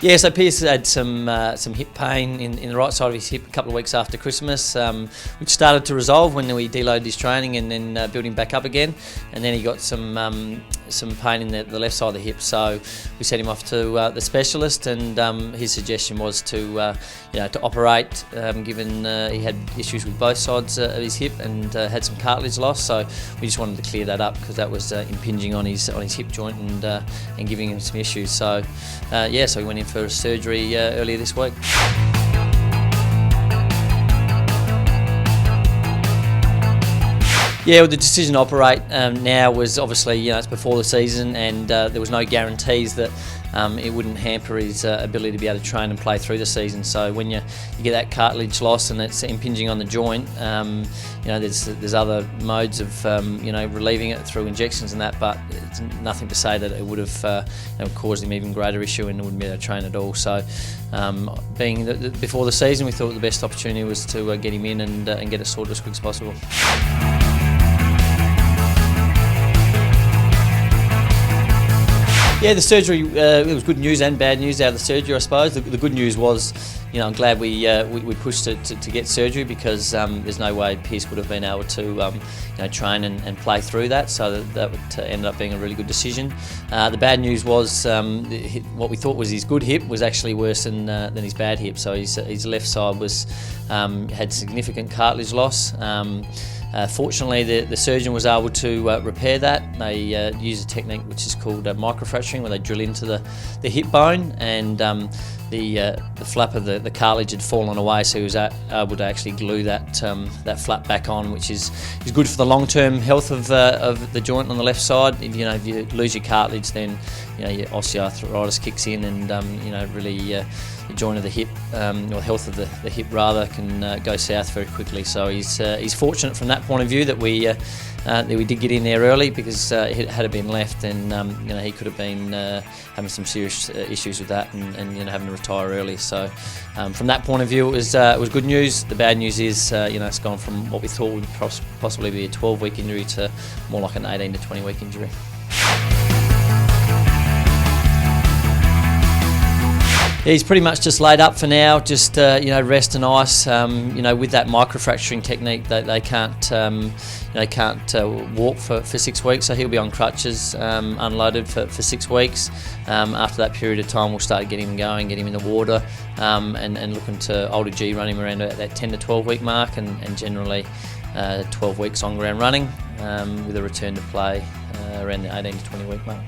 Yeah, so Pearce had some hip pain in the right side of his hip a couple of weeks after Christmas, which started to resolve when we deloaded his training and then built him back up again. And then he got some pain in the left side of the hip, so we sent him off to the specialist, and his suggestion was to operate, given he had issues with both sides of his hip and had some cartilage loss. So we just wanted to clear that up because that was impinging on his hip joint and giving him some issues. So so we went in for surgery earlier this week. Yeah, well, the decision to operate now was obviously, it's before the season, and there was no guarantees that it wouldn't hamper his ability to be able to train and play through the season. So when you get that cartilage loss and it's impinging on the joint, there's other modes of relieving it through injections and that, but it's nothing to say that it would have caused him even greater issue and wouldn't be able to train at all. So being before the season, we thought the best opportunity was to get him in and get it sorted as quick as possible. Yeah, the surgery, it was good news and bad news out of the surgery, I suppose. The good news was, I'm glad we pushed it to get surgery, because there's no way Pearce would have been able to train and play through that, so that would end up being a really good decision. The bad news was what we thought was his good hip was actually worse than his bad hip, so his left side had significant cartilage loss. Fortunately, the surgeon was able to repair that. They use a technique which is called microfracturing, where they drill into the hip bone, and the flap of the cartilage had fallen away, so he was able to actually glue that flap back on, which is good for the long-term health of the joint on the left side. If you lose your cartilage, then your osteoarthritis kicks in, and really the joint of the hip, or health of the hip rather, can go south very quickly. So he's fortunate from that point of view that we did get in there early, because had it been left, then he could have been having some serious issues with that, and having to retire early. So from that point of view, it was good news. The bad news is it's gone from what we thought would possibly be a 12-week injury to more like an 18 to 20-week injury. Yeah, he's pretty much just laid up for now, just rest and ice. With that microfracturing technique, they can't walk for 6 weeks, so he'll be on crutches, unloaded for 6 weeks. After that period of time, we'll start getting him going, get him in the water, and looking to older G run him around that 10 to 12 week mark, and generally 12 weeks on ground running, with a return to play around the 18 to 20 week mark.